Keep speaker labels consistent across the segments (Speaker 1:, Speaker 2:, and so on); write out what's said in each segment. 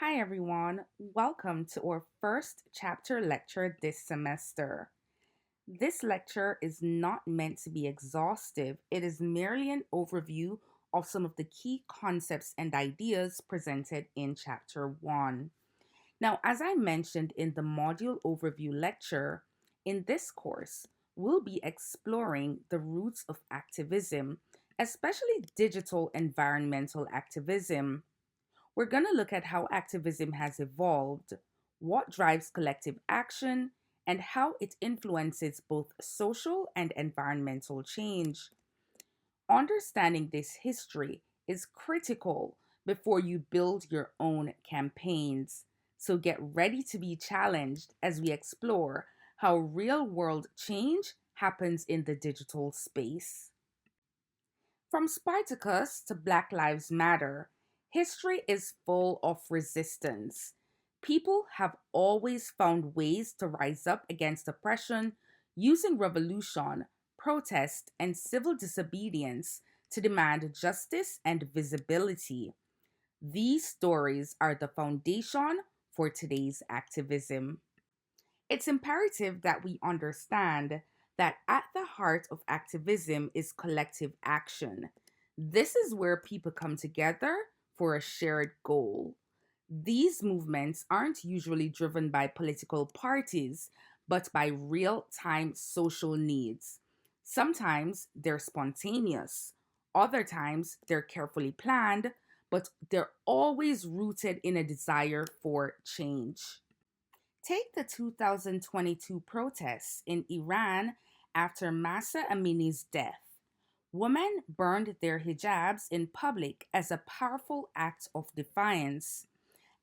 Speaker 1: Hi everyone, welcome to our first chapter lecture this semester. This lecture is not meant to be exhaustive, it is merely an overview of some of the key concepts and ideas presented in chapter 1. Now, as I mentioned in the module overview lecture, in this course, we'll be exploring the roots of activism, especially digital environmental activism. We're going to look at how activism has evolved, what drives collective action, and how it influences both social and environmental change. Understanding this history is critical before you build your own campaigns. So get ready to be challenged as we explore how real world change happens in the digital space. From Spartacus to Black Lives Matter, history is full of resistance. People have always found ways to rise up against oppression using revolution, protest, and civil disobedience to demand justice and visibility. These stories are the foundation for today's activism. It's imperative that we understand that at the heart of activism is collective action. This is where people come together for a shared goal. These movements aren't usually driven by political parties, but by real time social needs. Sometimes they're spontaneous, other times they're carefully planned, but they're always rooted in a desire for change. Take the 2022 protests in Iran after Masa Amini's death. Women burned their hijabs in public as a powerful act of defiance.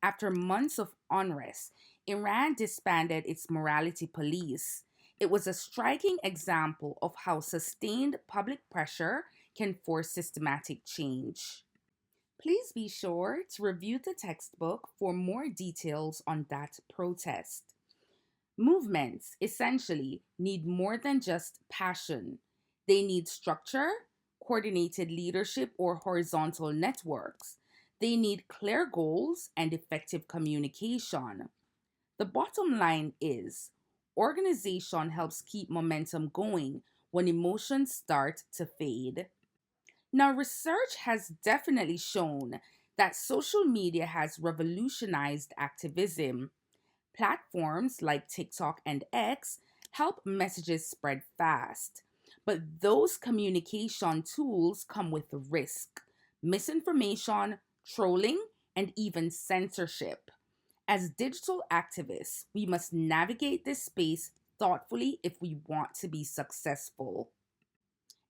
Speaker 1: After months of unrest, Iran disbanded its morality police. It was a striking example of how sustained public pressure can force systematic change. Please be sure to review the textbook for more details on that protest. Movements essentially need more than just passion. They need structure, coordinated leadership, or horizontal networks. They need clear goals and effective communication. The bottom line is organization helps keep momentum going when emotions start to fade. Now, research has definitely shown that social media has revolutionized activism. Platforms like TikTok and X help messages spread fast. But those communication tools come with risk, misinformation, trolling, and even censorship. As digital activists, we must navigate this space thoughtfully if we want to be successful.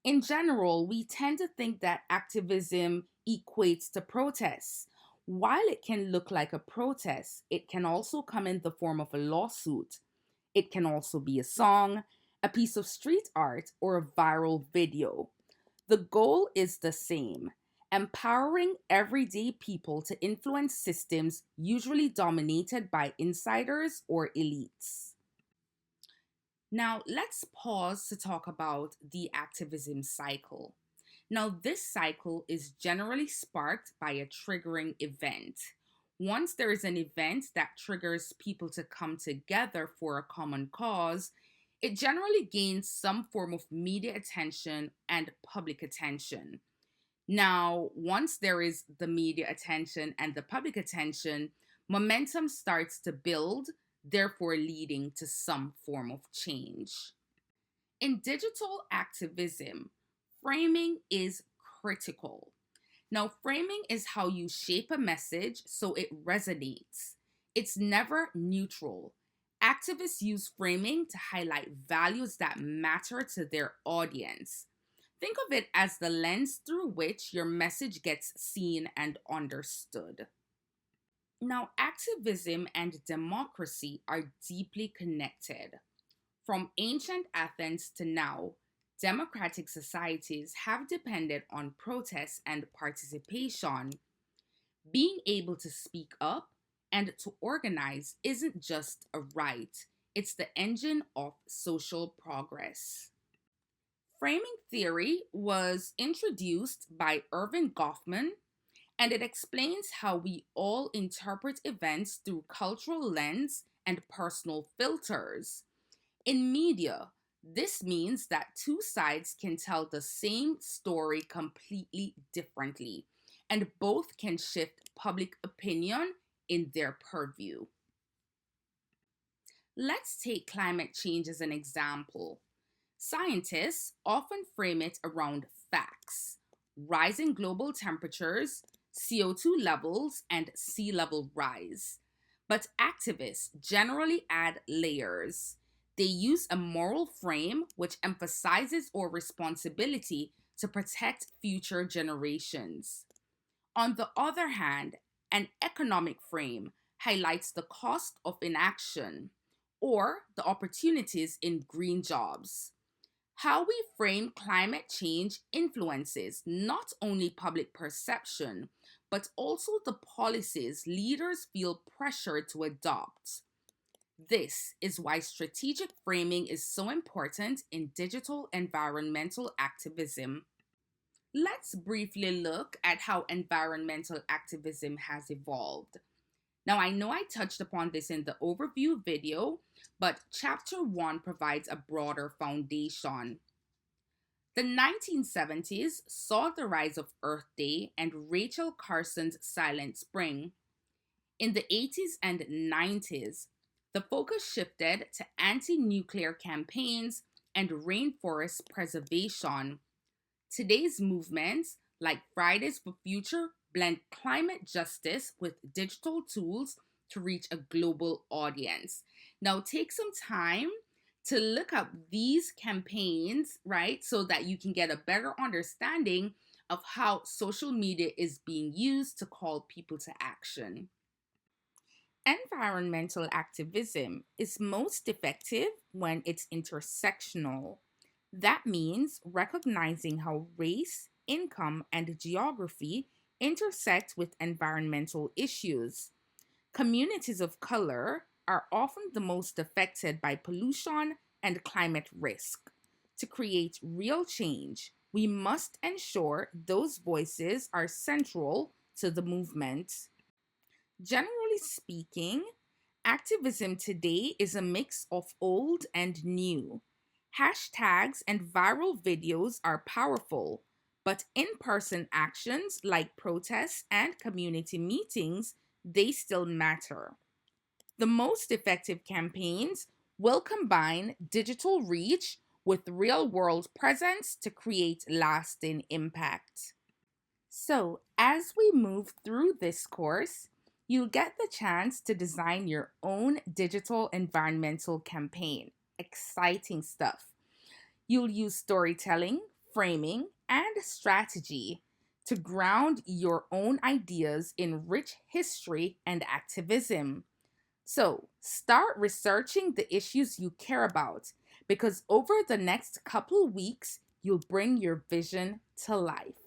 Speaker 1: In general, we tend to think that activism equates to protests. While it can look like a protest, it can also come in the form of a lawsuit. It can also be a song, a piece of street art, or a viral video. The goal is the same: empowering everyday people to influence systems usually dominated by insiders or elites. Now, let's pause to talk about the activism cycle. Now, this cycle is generally sparked by a triggering event. Once there is an event that triggers people to come together for a common cause, it generally gains some form of media attention and public attention. Now, once there is the media attention and the public attention, momentum starts to build, therefore leading to some form of change. In digital activism, framing is critical. Now, framing is how you shape a message so it resonates. It's never neutral. Activists use framing to highlight values that matter to their audience. Think of it as the lens through which your message gets seen and understood. Now, activism and democracy are deeply connected. From ancient Athens to now, democratic societies have depended on protests and participation. Being able to speak up and to organize isn't just a right, it's the engine of social progress. Framing theory was introduced by Irving Goffman and it explains how we all interpret events through cultural lens and personal filters. In media, this means that two sides can tell the same story completely differently, and both can shift public opinion in their purview. Let's take climate change as an example. Scientists often frame it around facts: rising global temperatures, CO2 levels, and sea level rise. But activists generally add layers. They use a moral frame which emphasizes our responsibility to protect future generations. On the other hand, an economic frame highlights the cost of inaction or the opportunities in green jobs. How we frame climate change influences not only public perception, but also the policies leaders feel pressured to adopt. This is why strategic framing is so important in digital environmental activism. Let's briefly look at how environmental activism has evolved. Now, I know I touched upon this in the overview video, but Chapter 1 provides a broader foundation. The 1970s saw the rise of Earth Day and Rachel Carson's Silent Spring. In the 80s and 90s, the focus shifted to anti nuclear campaigns and rainforest preservation. Today's movements, like Fridays for Future, blend climate justice with digital tools to reach a global audience. Now, take some time to look up these campaigns, right, so that you can get a better understanding of how social media is being used to call people to action. Environmental activism is most effective when it's intersectional. That means recognizing how race, income, and geography intersect with environmental issues. Communities of color are often the most affected by pollution and climate risk. To create real change, we must ensure those voices are central to the movement. Generally speaking, activism today is a mix of old and new. Hashtags and viral videos are powerful, but in person actions like protests and community meetings, they still matter. The most effective campaigns will combine digital reach with real world presence to create lasting impact. So, as we move through this course, you'll get the chance to design your own digital environmental campaign. Exciting stuff. You'll use storytelling, framing, and strategy to ground your own ideas in rich history and activism. So, start researching the issues you care about because over the next couple weeks, you'll bring your vision to life.